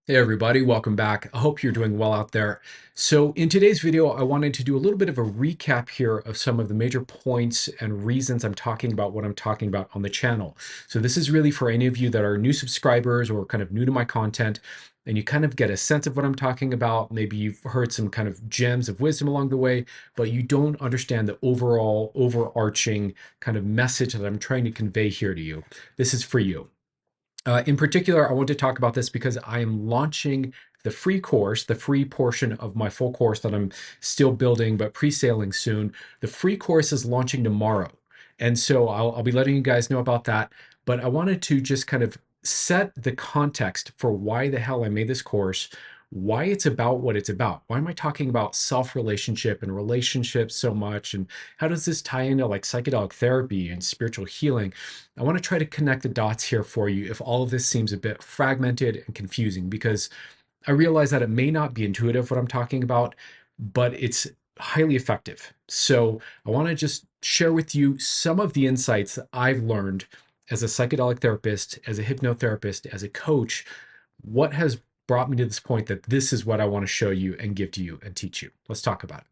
Hey everybody, welcome back. I hope you're doing well out there. So in today's video, I wanted to do a little bit of a recap here of some of the major points and reasons I'm talking about what I'm talking about on the channel. So this is really for any of you that are new subscribers or kind of new to my content, and you kind of get a sense of what I'm talking about. Maybe you've heard some kind of gems of wisdom along the way, but you don't understand the overall overarching kind of message that I'm trying to convey here to you. This is for you. In particular, I want to talk about this because I am launching the free course, the free portion of my full course that I'm still building but pre-sailing soon. The free course is launching tomorrow. And so I'll be letting you guys know about that. But I wanted to just kind of set the context for why the hell I made this course, why it's about what it's about. Why am I talking about self-relationship and relationships so much? And how does this tie into like psychedelic therapy and spiritual healing? I want to try to connect the dots here for you if all of this seems a bit fragmented and confusing, because I realize that it may not be intuitive what I'm talking about, but it's highly effective. So I want to just share with you some of the insights that I've learned as a psychedelic therapist, as a hypnotherapist, as a coach, what has brought me to this point that this is what I want to show you and give to you and teach you. Let's talk about it.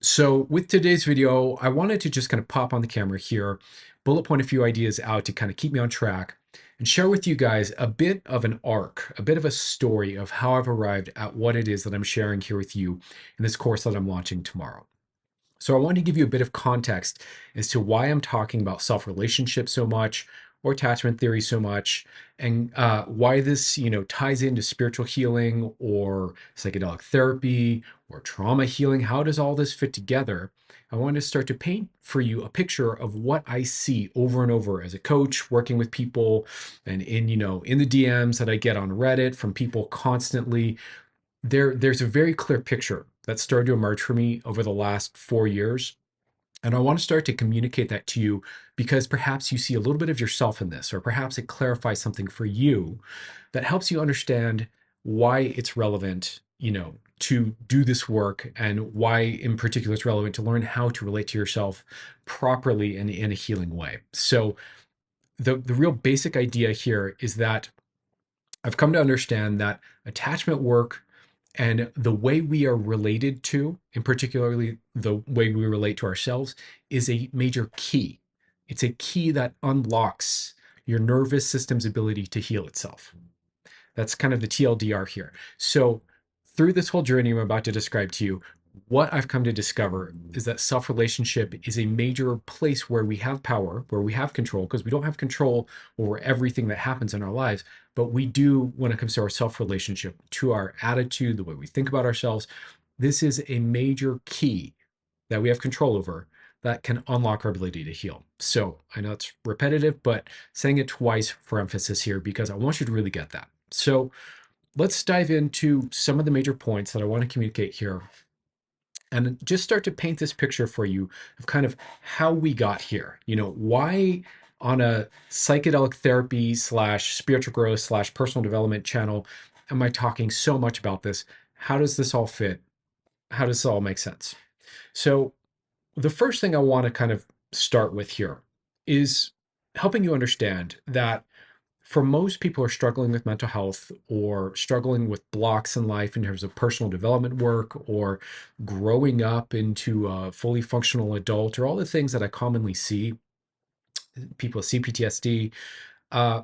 So with today's video, I wanted to just kind of pop on the camera here, bullet point a few ideas out to kind of keep me on track and share with you guys a bit of an arc, a bit of a story of how I've arrived at what it is that I'm sharing here with you in this course that I'm launching tomorrow. So I want to give you a bit of context as to why I'm talking about self-relationship so much, or attachment theory so much, and why this, ties into spiritual healing or psychedelic therapy or trauma healing. How does all this fit together? I want to start to paint for you a picture of what I see over and over as a coach, working with people, and in the DMs that I get on Reddit from people constantly. There's a very clear picture that started to emerge for me over the last 4 years. And I want to start to communicate that to you because perhaps you see a little bit of yourself in this, or perhaps it clarifies something for you that helps you understand why it's relevant, to do this work, and why in particular it's relevant to learn how to relate to yourself properly and in a healing way. So the real basic idea here is that I've come to understand that attachment work and the way we are related to, and particularly the way we relate to ourselves, is a major key. It's a key that unlocks your nervous system's ability to heal itself. That's kind of the TLDR here. So, through this whole journey I'm about to describe to you, what I've come to discover is that self relationship is a major place where we have power, where we have control, because we don't have control over everything that happens in our lives, but we do when it comes to our self relationship, to our attitude, the way we think about ourselves. This is a major key that we have control over that can unlock our ability to heal. So I know it's repetitive, but saying it twice for emphasis here because I want you to really get that. So let's dive into some of the major points that I want to communicate here and just start to paint this picture for you of kind of how we got here. Why on a psychedelic therapy slash spiritual growth slash personal development channel am I talking so much about this? How does this all fit? How does this all make sense? So the first thing I want to kind of start with here is helping you understand that for most people who are struggling with mental health or struggling with blocks in life in terms of personal development work or growing up into a fully functional adult, or all the things that I commonly see, people with CPTSD, uh,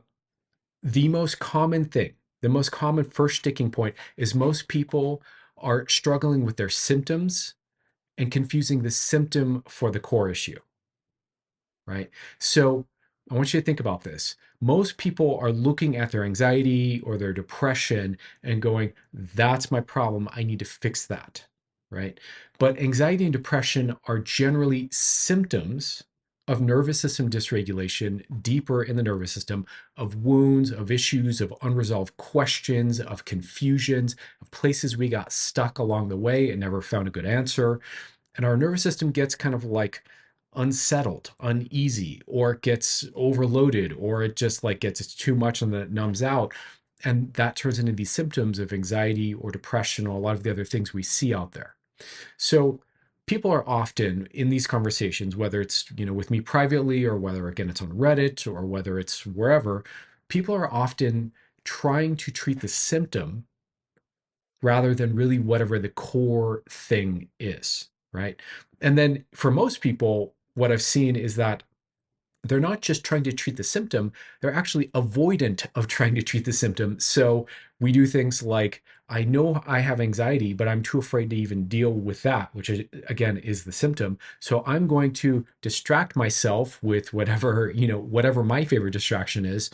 the most common thing, the most common first sticking point is most people are struggling with their symptoms and confusing the symptom for the core issue, right? So I want you to think about this. Most people are looking at their anxiety or their depression and going, that's my problem. I need to fix that, right? But anxiety and depression are generally symptoms of nervous system dysregulation deeper in the nervous system, of wounds, of issues, of unresolved questions, of confusions, of places we got stuck along the way and never found a good answer. And our nervous system gets kind of like unsettled, uneasy, or it gets overloaded, or it just like gets too much and then it numbs out. And that turns into these symptoms of anxiety or depression or a lot of the other things we see out there. So people are often in these conversations, whether it's, with me privately or whether again it's on Reddit or whether it's wherever, people are often trying to treat the symptom rather than really whatever the core thing is, right? And then for most people, what I've seen is that they're not just trying to treat the symptom, they're actually avoidant of trying to treat the symptom. So we do things like, I know I have anxiety, but I'm too afraid to even deal with that, which is, again, is the symptom. So I'm going to distract myself with whatever, whatever my favorite distraction is,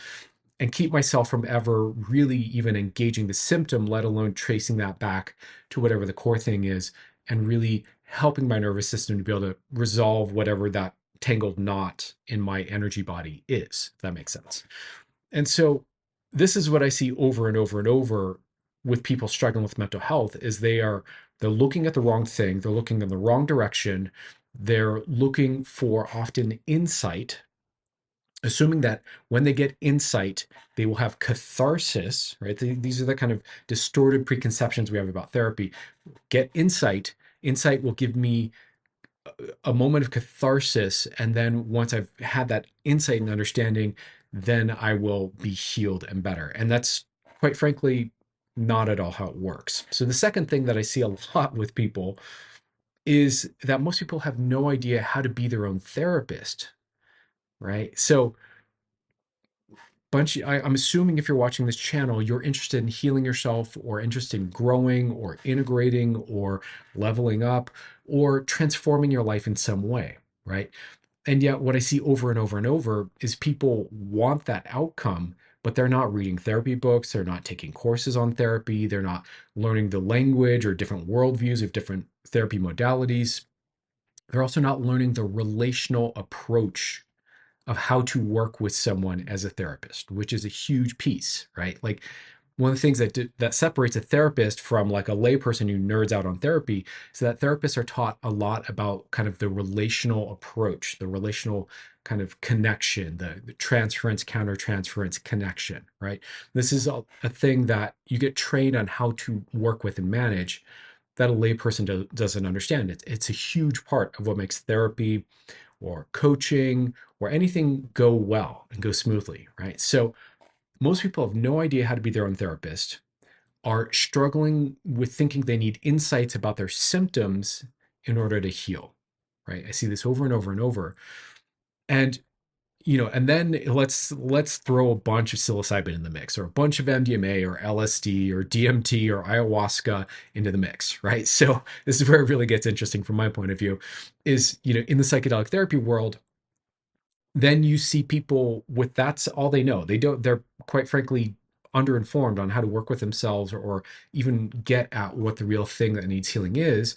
and keep myself from ever really even engaging the symptom, let alone tracing that back to whatever the core thing is, and really helping my nervous system to be able to resolve whatever that tangled knot in my energy body is, if that makes sense. And so this is what I see over and over and over with people struggling with mental health is they're looking at the wrong thing, they're looking in the wrong direction, they're looking for often insight, assuming that when they get insight, they will have catharsis, right? These are the kind of distorted preconceptions we have about therapy. Get insight, insight will give me a moment of catharsis. And then once I've had that insight and understanding, then I will be healed and better. And that's quite frankly not at all how it works. So the second thing that I see a lot with people is that most people have no idea how to be their own therapist, right? So I'm assuming if you're watching this channel, you're interested in healing yourself or interested in growing or integrating or leveling up or transforming your life in some way, right? And yet what I see over and over and over is people want that outcome, but they're not reading therapy books, they're not taking courses on therapy, they're not learning the language or different worldviews of different therapy modalities. They're also not learning the relational approach of how to work with someone as a therapist, which is a huge piece, right? Like one of the things that separates a therapist from like a layperson who nerds out on therapy is that therapists are taught a lot about kind of the relational approach, the relational kind of connection, the transference, countertransference connection, right? This is a thing that you get trained on how to work with and manage that a layperson doesn't understand. It's a huge part of what makes therapy or coaching or anything go well and go smoothly, right? So most people have no idea how to be their own therapist, are struggling with thinking they need insights about their symptoms in order to heal, right? I see this over and over and over. And and then let's throw a bunch of psilocybin in the mix, or a bunch of MDMA or LSD or DMT or ayahuasca into the mix, right? So this is where it really gets interesting from my point of view, is in the psychedelic therapy world, then you see people with that's all they know. They're quite frankly underinformed on how to work with themselves or even get at what the real thing that needs healing is.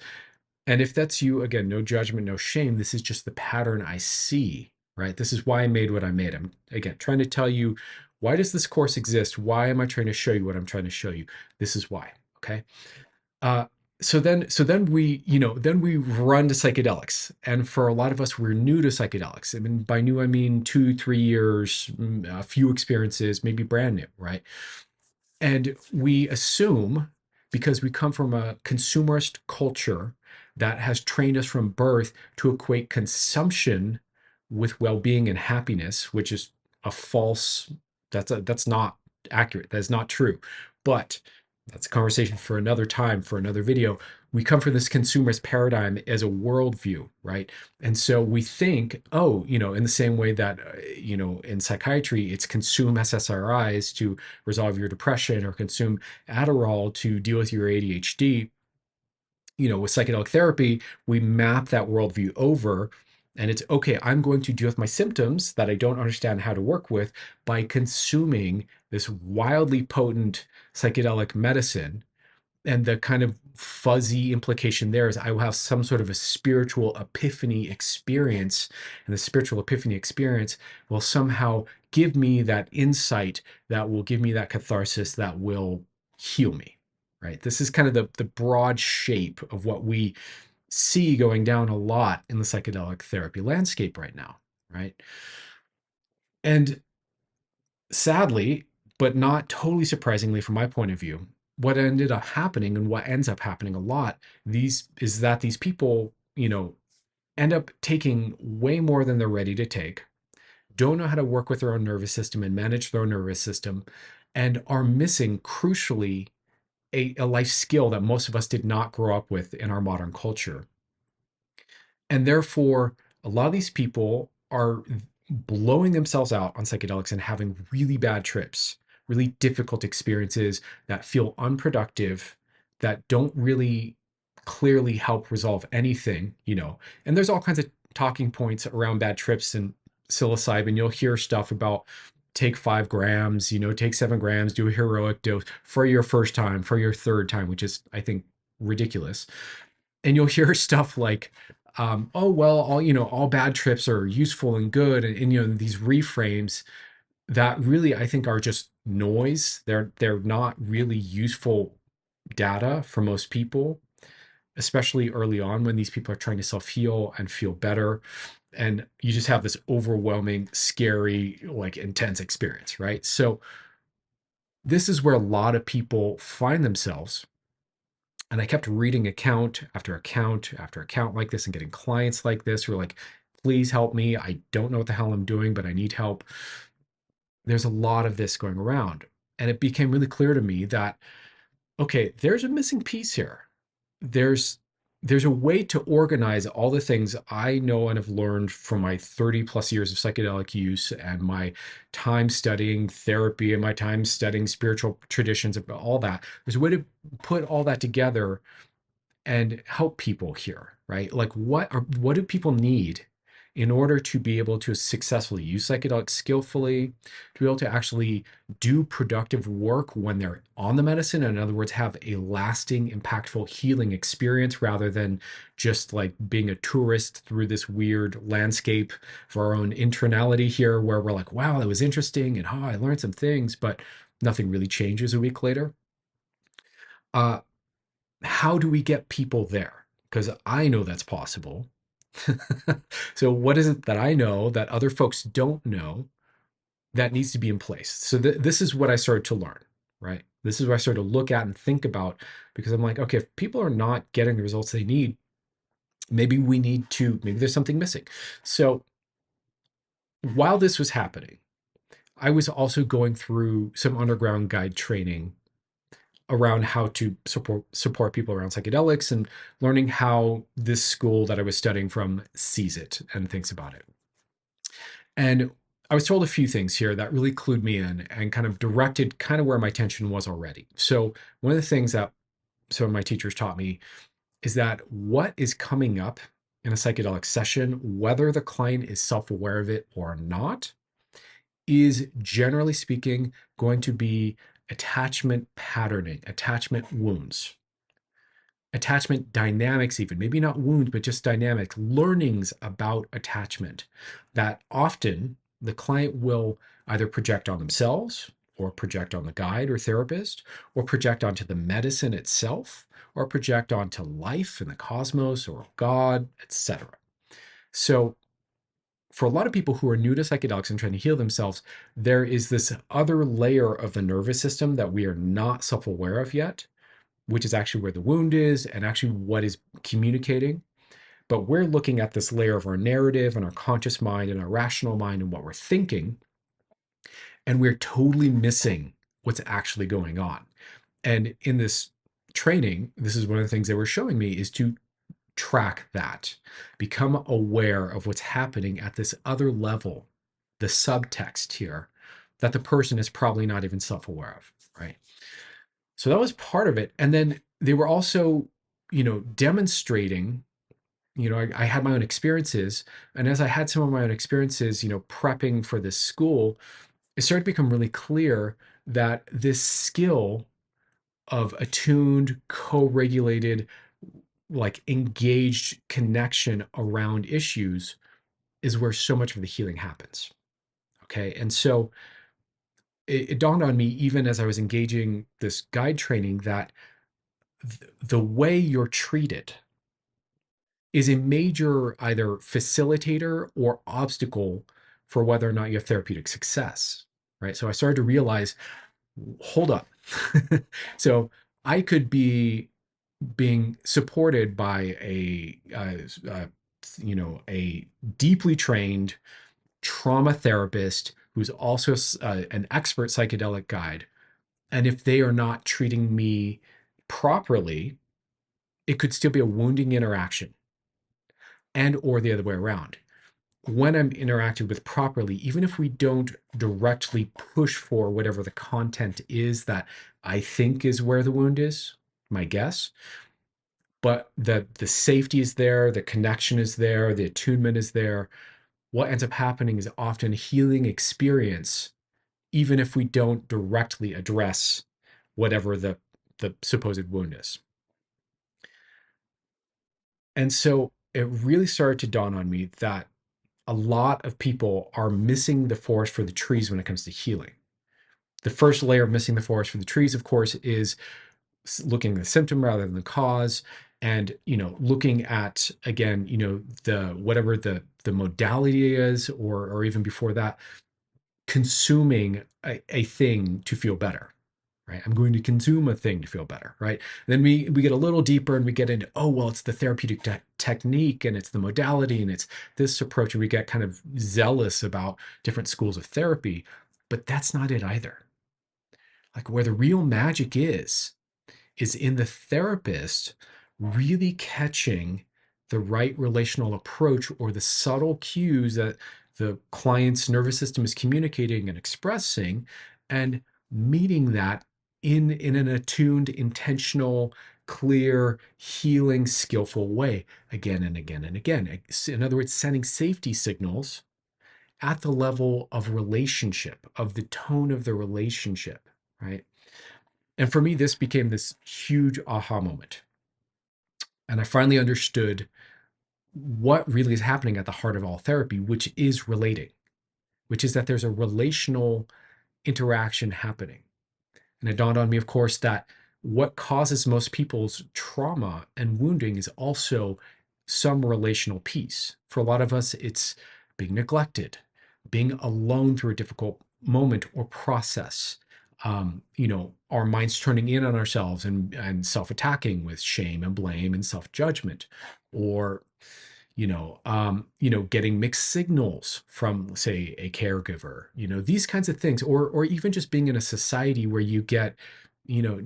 And if that's you, again, no judgment, no shame. This is just the pattern I see, right? This is why I made what I made. I'm, again, trying to tell you, why does this course exist? Why am I trying to show you what I'm trying to show you? This is why, okay? Uh, so then we run to psychedelics, and for a lot of us, we're new to psychedelics. I mean, by new I mean 2-3 years, a few experiences, maybe brand new, right? And we assume, because we come from a consumerist culture that has trained us from birth to equate consumption with well-being and happiness, which is a false, that's not accurate. That's not true. But that's a conversation for another time, for another video. We come from this consumerist paradigm as a worldview, right? And so we think, oh, in the same way that, in psychiatry, it's consume SSRIs to resolve your depression or consume Adderall to deal with your ADHD. With psychedelic therapy, we map that worldview over, and it's okay, I'm going to deal with my symptoms that I don't understand how to work with by consuming this wildly potent psychedelic medicine. And the kind of fuzzy implication there is I will have some sort of a spiritual epiphany experience, and the spiritual epiphany experience will somehow give me that insight that will give me that catharsis that will heal me, right? This is kind of the broad shape of what we see going down a lot in the psychedelic therapy landscape right now, right? And sadly, but not totally surprisingly from my point of view, what ended up happening and what ends up happening a lot, these people, end up taking way more than they're ready to take, don't know how to work with their own nervous system and manage their own nervous system, and are missing, crucially, a life skill that most of us did not grow up with in our modern culture. And therefore, a lot of these people are blowing themselves out on psychedelics and having really bad trips, really difficult experiences that feel unproductive, that don't really clearly help resolve anything. And there's all kinds of talking points around bad trips and psilocybin. You'll hear stuff about take 5 grams, take 7 grams, do a heroic dose for your first time, for your third time, which is, I think, ridiculous. And you'll hear stuff like, oh well, all bad trips are useful and good, and these reframes that really, I think, are just noise. They're not really useful data for most people, especially early on when these people are trying to self-heal and feel better, and you just have this overwhelming, scary, like intense experience, right? So this is where a lot of people find themselves. And I kept reading account after account after account like this and getting clients like this who are like, please help me. I don't know what the hell I'm doing, but I need help. There's a lot of this going around. And it became really clear to me that, okay, there's a missing piece here. There's a way to organize all the things I know and have learned from my 30 plus years of psychedelic use and my time studying therapy and my time studying spiritual traditions and all that. There's a way to put all that together and help people here, right? Like what do people need in order to be able to successfully use psychedelics skillfully, to be able to actually do productive work when they're on the medicine, in other words, have a lasting, impactful healing experience rather than just like being a tourist through this weird landscape for our own internality here, where we're like, wow, that was interesting, and I learned some things, but nothing really changes a week later. Uh, how do we get people there? Because I know that's possible. So, what is it that I know that other folks don't know that needs to be in place? So, this is what I started to learn, right? This is what I started to look at and think about, because I'm like, okay, if people are not getting the results they need, maybe maybe there's something missing. So, while this was happening, I was also going through some underground guide training around how to support people around psychedelics, and learning how this school that I was studying from sees it and thinks about it. And I was told a few things here that really clued me in and kind of directed kind of where my attention was already. So one of the things that some of my teachers taught me is that what is coming up in a psychedelic session, whether the client is self-aware of it or not, is generally speaking going to be attachment patterning, attachment wounds, attachment dynamics, even maybe not wounds, but just dynamics, learnings about attachment that often the client will either project on themselves or project on the guide or therapist, or project onto the medicine itself, or project onto life and the cosmos or God, etc. So for a lot of people who are new to psychedelics and trying to heal themselves, there is this other layer of the nervous system that we are not self-aware of yet, which is actually where the wound is and actually what is communicating. But we're looking at this layer of our narrative and our conscious mind and our rational mind and what we're thinking, and we're totally missing what's actually going on. And in this training, this is one of the things they were showing me, is to track that, become aware of what's happening at this other level, the subtext here, that the person is probably not even self-aware of, right? So that was part of it. And then they were also, demonstrating, I had my own experiences. And as I had some of my own experiences, prepping for this school, it started to become really clear that this skill of attuned, co-regulated, like engaged connection around issues is where so much of the healing happens. Okay. And so it dawned on me, even as I was engaging this guide training, that the way you're treated is a major either facilitator or obstacle for whether or not you have therapeutic success. Right. So I started to realize, hold up. So I could be being supported by a deeply trained trauma therapist who's also an expert psychedelic guide, And if they are not treating me properly, it could still be a wounding interaction, and or the other way around. When I'm interacted with properly, even if we don't directly push for whatever the content is that I think is where the wound is, my guess, but the safety is there, the connection is there, the attunement is there, what ends up happening is often a healing experience, even if we don't directly address whatever the supposed wound is. And so it really started to dawn on me that a lot of people are missing the forest for the trees when it comes to healing. The first layer of missing the forest for the trees, of course, is looking at the symptom rather than the cause, and looking at, again, the whatever the modality is, or even before that, consuming a thing to feel better, right? I'm going to consume a thing to feel better, right? Then we get a little deeper and we get into, oh, well, it's the therapeutic technique and it's the modality and it's this approach. And we get kind of zealous about different schools of therapy, but that's not it either. Like, where the real magic is in the therapist really catching the right relational approach, or the subtle cues that the client's nervous system is communicating and expressing, and meeting that in an attuned, intentional, clear, healing, skillful way, again and again and again. In other words, sending safety signals at the level of relationship, of the tone of the relationship, right? And for me, this became this huge aha moment. And I finally understood what really is happening at the heart of all therapy, which is relating, which is that there's a relational interaction happening. And it dawned on me, of course, that what causes most people's trauma and wounding is also some relational piece. For a lot of us, it's being neglected, being alone through a difficult moment or process. Our minds turning in on ourselves and self-attacking with shame and blame and self-judgment, or getting mixed signals from, say, a caregiver, these kinds of things, or even just being in a society where you get,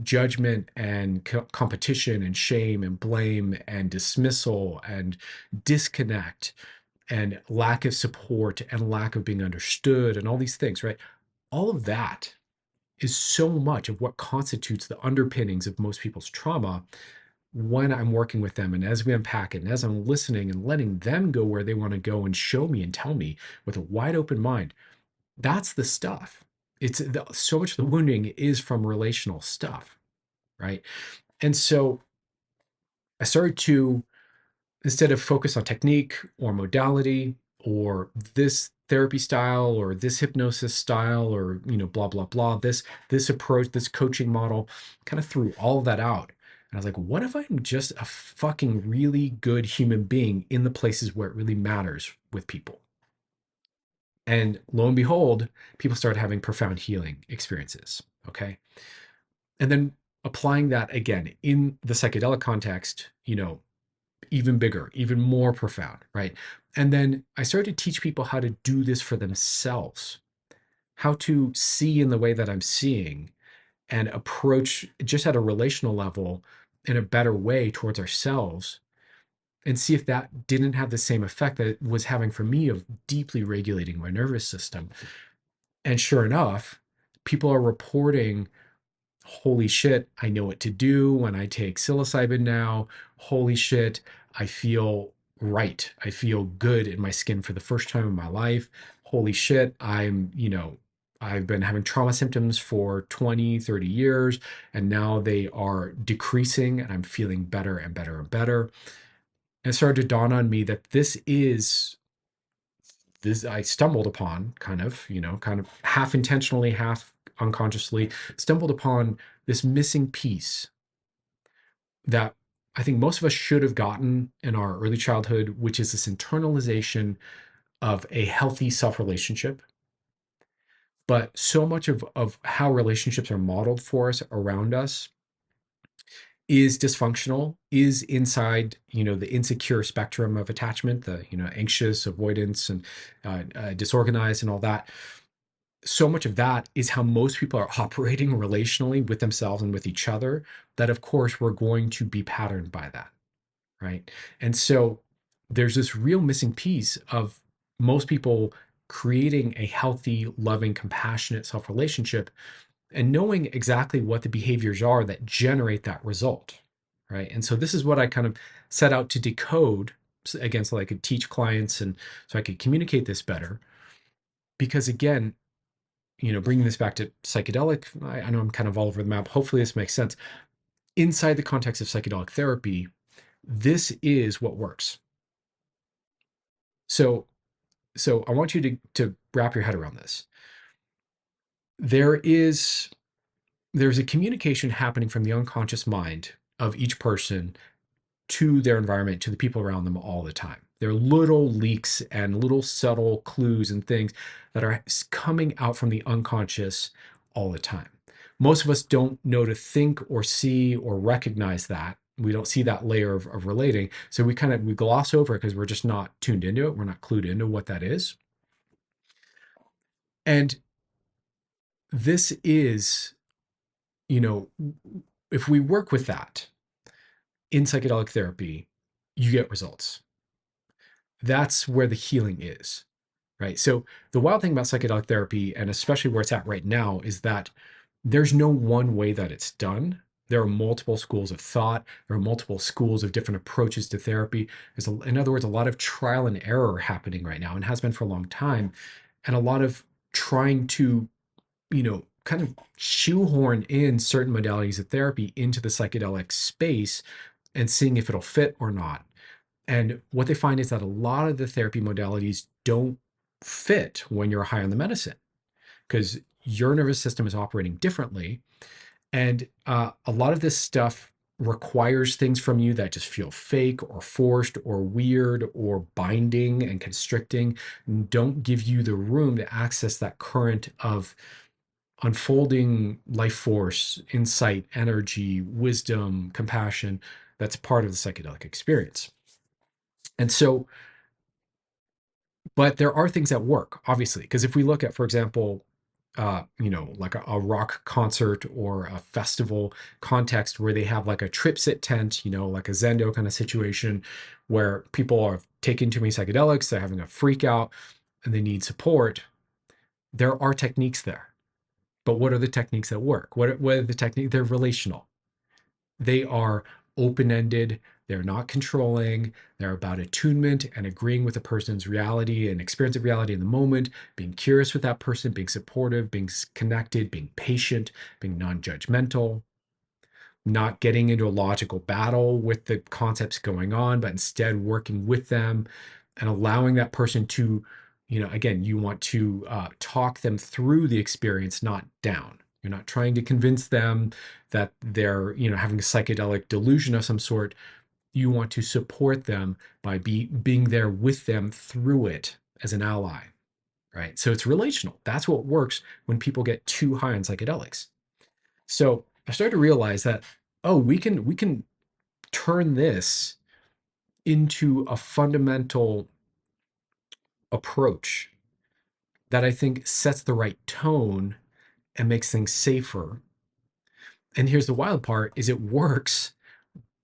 judgment and competition and shame and blame and dismissal and disconnect and lack of support and lack of being understood and all these things, right? All of that is so much of what constitutes the underpinnings of most people's trauma. When I'm working with them and as we unpack it and as I'm listening and letting them go where they want to go and show me and tell me with a wide open mind, that's the stuff. So much of the wounding is from relational stuff, right? And so I started to, instead of focus on technique or modality or this therapy style or this hypnosis style, or blah blah blah, this approach, this coaching model, kind of threw all of that out. And I was like, what if I'm just a fucking really good human being in the places where it really matters with people? And lo and behold, people started having profound healing experiences. Okay. And then applying that again in the psychedelic context, even bigger, even more profound, right? And then I started to teach people how to do this for themselves, how to see in the way that I'm seeing and approach just at a relational level in a better way towards ourselves, and see if that didn't have the same effect that it was having for me of deeply regulating my nervous system. And sure enough, people are reporting, holy shit, I know what to do when I take psilocybin now. Holy shit, I feel right. I feel good in my skin for the first time in my life. Holy shit, I've been having trauma symptoms for 20, 30 years, and now they are decreasing and I'm feeling better and better and better. And it started to dawn on me that this I stumbled upon, kind of half intentionally, half unconsciously, stumbled upon this missing piece that I think most of us should have gotten in our early childhood, which is this internalization of a healthy self-relationship. But so much of how relationships are modeled for us around us is dysfunctional, is inside, the insecure spectrum of attachment, the, anxious, avoidance, and disorganized and all that. so much of that is how most people are operating relationally with themselves and with each other, that of course we're going to be patterned by that, right? And so there's this real missing piece of most people creating a healthy, loving, compassionate self relationship and knowing exactly what the behaviors are that generate that result, right? And so this is what I kind of set out to decode, again, so I could teach clients and so I could communicate this better. Because again, bringing this back to psychedelic, I know I'm kind of all over the map. Hopefully this makes sense. Inside the context of psychedelic therapy, this is what works. So, so I want you to wrap your head around this. There is there's a communication happening from the unconscious mind of each person to their environment, to the people around them all the time. There are little leaks and little subtle clues and things that are coming out from the unconscious all the time. Most of us don't know to think or see or recognize that. We don't see that layer of relating. So we gloss over it because we're just not tuned into it. We're not clued into what that is. And this is, you know, if we work with that in psychedelic therapy, you get results. That's where the healing is, right? So the wild thing about psychedelic therapy, and especially where it's at right now, is that there's no one way that it's done. There are multiple schools of thought. There are multiple schools of different approaches to therapy. In other words, a lot of trial and error happening right now and has been for a long time. And a lot of trying to, kind of shoehorn in certain modalities of therapy into the psychedelic space and seeing if it'll fit or not. And what they find is that a lot of the therapy modalities don't fit when you're high on the medicine because your nervous system is operating differently. And a lot of this stuff requires things from you that just feel fake or forced or weird or binding and constricting, and don't give you the room to access that current of unfolding life force, insight, energy, wisdom, compassion that's part of the psychedelic experience. And so, but there are things that work, obviously, because if we look at, for example, like a rock concert or a festival context where they have like a trip sit tent, like a Zendo kind of situation where people are taking too many psychedelics, they're having a freak out and they need support. There are techniques there. But what are the techniques that work? What are the techniques? They're relational. They are open-ended. They're not controlling. They're about attunement and agreeing with a person's reality and experience of reality in the moment, being curious with that person, being supportive, being connected, being patient, being non-judgmental, not getting into a logical battle with the concepts going on, but instead working with them and allowing that person to, again, you want to talk them through the experience, not down. You're not trying to convince them that they're, having a psychedelic delusion of some sort. You want to support them by being there with them through it as an ally, right? So it's relational. That's what works when people get too high on psychedelics. So I started to realize that, oh, we can turn this into a fundamental approach that I think sets the right tone and makes things safer. And here's the wild part is it works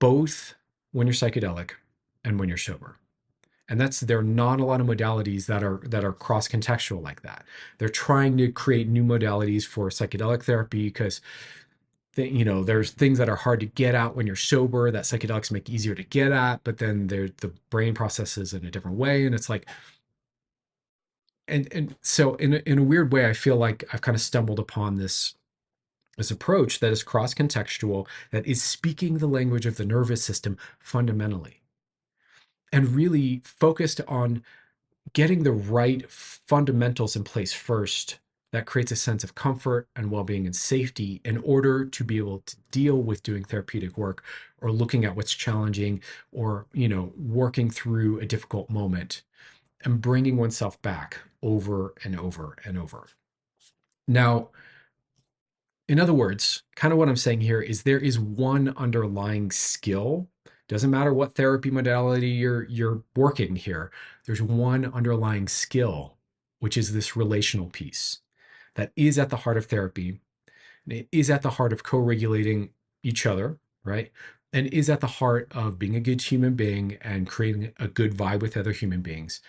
both when you're psychedelic and when you're sober. And there are not a lot of modalities that are cross-contextual like that. They're trying to create new modalities for psychedelic therapy because there's things that are hard to get at when you're sober that psychedelics make easier to get at, but then the brain processes in a different way. And it's like, and so in a weird way, I feel like I've kind of stumbled upon this approach that is cross-contextual, that is speaking the language of the nervous system fundamentally, and really focused on getting the right fundamentals in place first that creates a sense of comfort and well-being and safety in order to be able to deal with doing therapeutic work or looking at what's challenging or working through a difficult moment and bringing oneself back over and over and over. Now, in other words, kind of what I'm saying here is there is one underlying skill. Doesn't matter what therapy modality you're working here. There's one underlying skill, which is this relational piece. that is at the heart of therapy, and it is at the heart of co-regulating each other, right? And is at the heart of being a good human being and creating a good vibe with other human beings.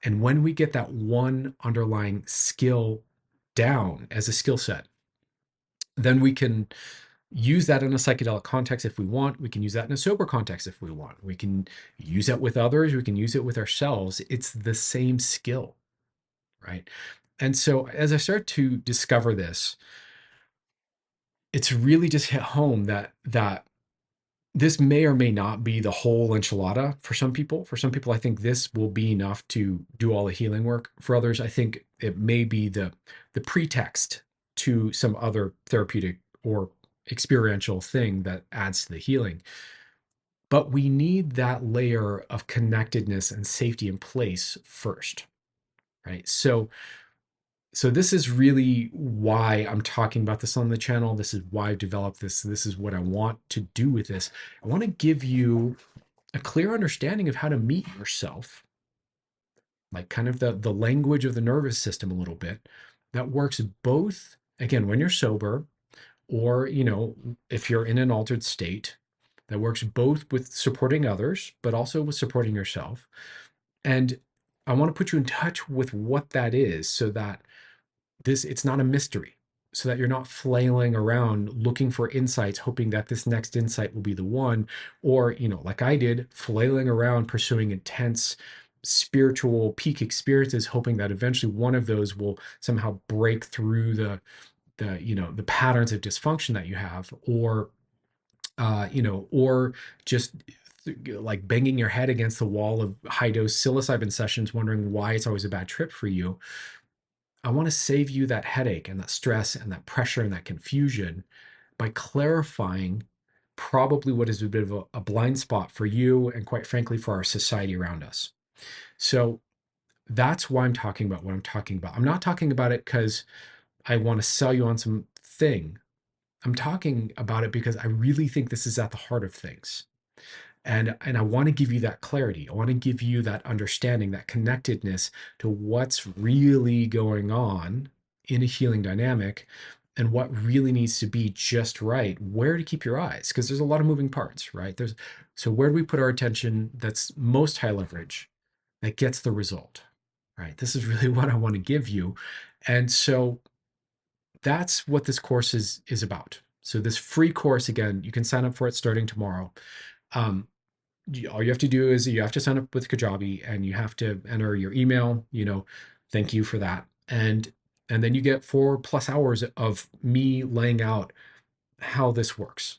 And when we get that one underlying skill down as a skill set, then we can use that in a psychedelic context if we want. We can use that in a sober context if we want. We can use it with others. We can use it with ourselves. It's the same skill, right? And so as I start to discover this, it's really just hit home that this may or may not be the whole enchilada for some people. For some people, I think this will be enough to do all the healing work. For others, I think it may be the pretext to some other therapeutic or experiential thing that adds to the healing. But we need that layer of connectedness and safety in place first, right? So this is really why I'm talking about this on the channel. This is why I've developed this. This is what I want to do with this. I want to give you a clear understanding of how to meet yourself, like kind of the language of the nervous system a little bit, that works both, again, when you're sober, or, if you're in an altered state, that works both with supporting others, but also with supporting yourself. And I want to put you in touch with what that is so that it's not a mystery, so that you're not flailing around looking for insights, hoping that this next insight will be the one, or, like I did, flailing around pursuing intense spiritual peak experiences, hoping that eventually one of those will somehow break through the patterns of dysfunction that you have, or just like banging your head against the wall of high dose psilocybin sessions, wondering why it's always a bad trip for you. I want to save you that headache and that stress and that pressure and that confusion by clarifying probably what is a bit of a blind spot for you and, quite frankly, for our society around us. So that's why I'm talking about what I'm talking about. I'm not talking about it because I want to sell you on some thing. I'm talking about it because I really think this is at the heart of things. And I want to give you that clarity. I want to give you that understanding, that connectedness to what's really going on in a healing dynamic and what really needs to be just right, where to keep your eyes, because there's a lot of moving parts, right? So where do we put our attention that's most high leverage, that gets the result, right? This is really what I want to give you. And so that's what this course is about. So this free course, again, you can sign up for it starting tomorrow. Um, all you have to do is you have to sign up with Kajabi and you have to enter your email, thank you for that. And then you get 4+ hours of me laying out how this works,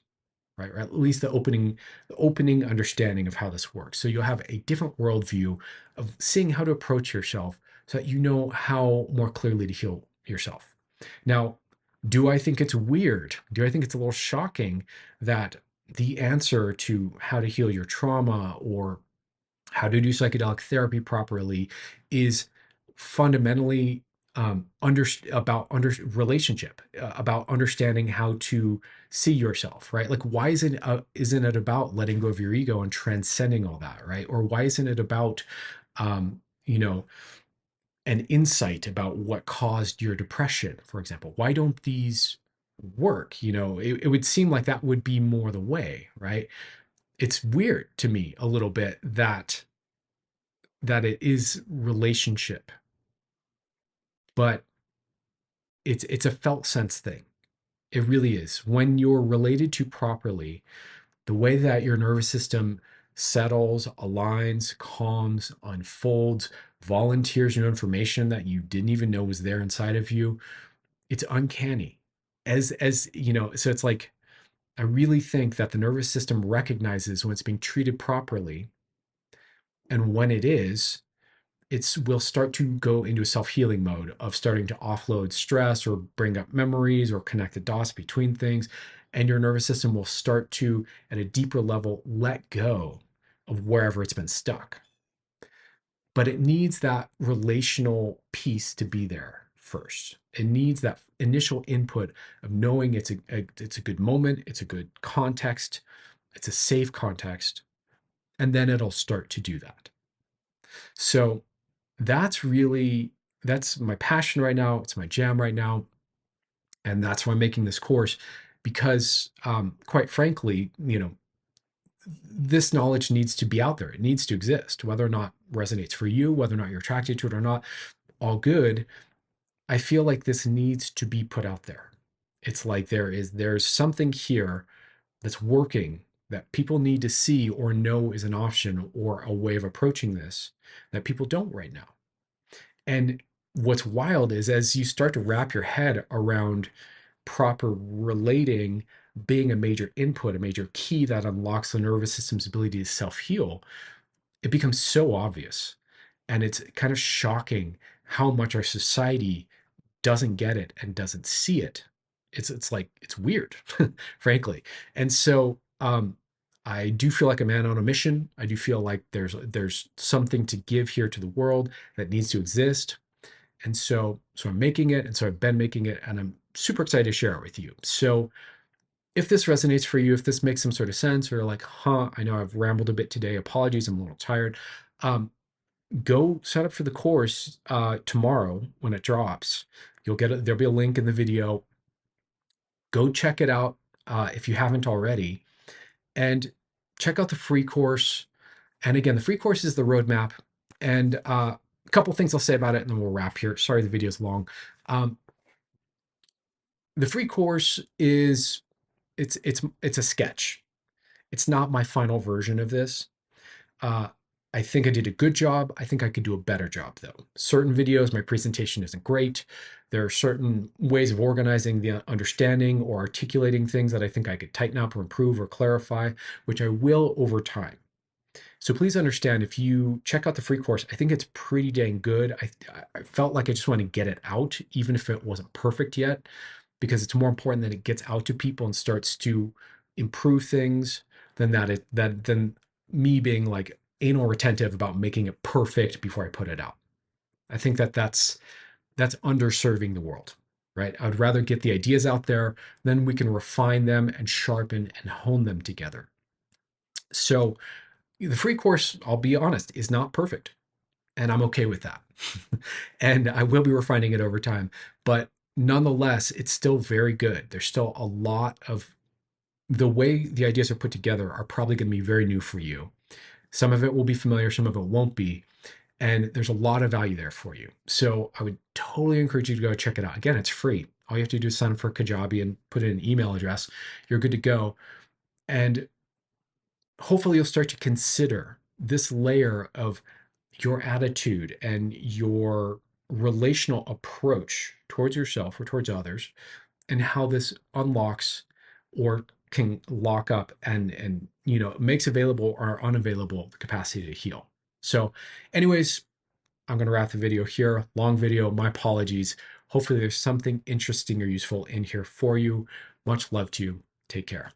right? Or at least the opening understanding of how this works. So you'll have a different worldview of seeing how to approach yourself so that you know how more clearly to heal yourself. Now, do I think it's weird? Do I think it's a little shocking that the answer to how to heal your trauma or how to do psychedelic therapy properly is fundamentally about relationship, about understanding how to see yourself, right? Like, why isn't it about letting go of your ego and transcending all that, right? Or why isn't it about um, you know an insight about what caused your depression, for example? Why don't these work? It would seem like that would be more the way, right? It's weird to me a little bit that it is relationship, but it's a felt sense thing. It really is. When you're related to properly, the way that your nervous system settles, aligns, calms, unfolds, volunteers new information that you didn't even know was there inside of you, it's uncanny. So it's like, I really think that the nervous system recognizes when it's being treated properly, and when it is, we'll start to go into a self-healing mode of starting to offload stress or bring up memories or connect the dots between things. And your nervous system will start to, at a deeper level, let go of wherever it's been stuck. But it needs that relational piece to be there first. It needs that initial input of knowing it's a good moment, it's a good context, it's a safe context, and then it'll start to do that. So that's my passion right now. It's my jam right now. And that's why I'm making this course, because quite frankly, this knowledge needs to be out there. It needs to exist, whether or not resonates for you, whether or not you're attracted to it or not, all good. I feel like this needs to be put out there. It's like there's something here that's working that people need to see or know is an option or a way of approaching this that people don't right now. And what's wild is as you start to wrap your head around proper relating being a major input, a major key that unlocks the nervous system's ability to self heal, it becomes so obvious. And it's kind of shocking how much our society doesn't get it and doesn't see it. It's like it's weird, frankly. And so I do feel like a man on a mission. I do feel like there's something to give here to the world that needs to exist. And so I'm making it, and so I've been making it, and I'm super excited to share it with you. So if this resonates for you, if this makes some sort of sense, or like, I know I've rambled a bit today. Apologies, I'm a little tired. Um, Go sign up for the course tomorrow when it drops. There'll be a link in the video. Go check it out if you haven't already, and check out the free course. And again, the free course is the roadmap. And a couple things I'll say about it, and then we'll wrap here. Sorry, the video's long. Um, the free course is it's a sketch. It's not my final version of this. Uh, I think I did a good job. I think I could do a better job, though. Certain videos, my presentation isn't great. There are certain ways of organizing the understanding or articulating things that I think I could tighten up or improve or clarify, which I will over time. So please understand, if you check out the free course, I think it's pretty dang good. I felt like I just want to get it out, even if it wasn't perfect yet, because it's more important that it gets out to people and starts to improve things than than me being like anal retentive about making it perfect before I put it out. I think that's underserving the world, right? I would rather get the ideas out there, then we can refine them and sharpen and hone them together. So the free course, I'll be honest, is not perfect. And I'm okay with that. And I will be refining it over time. But nonetheless, it's still very good. There's still a lot of the way the ideas are put together are probably going to be very new for you. Some of it will be familiar, some of it won't be. And there's a lot of value there for you. So I would totally encourage you to go check it out. Again, it's free. All you have to do is sign up for Kajabi and put in an email address. You're good to go. And hopefully you'll start to consider this layer of your attitude and your relational approach towards yourself or towards others, and how this unlocks or can lock up and makes available or unavailable the capacity to heal. So anyways, I'm going to wrap the video here. Long video, my apologies. Hopefully there's something interesting or useful in here for you. Much love to you. Take care.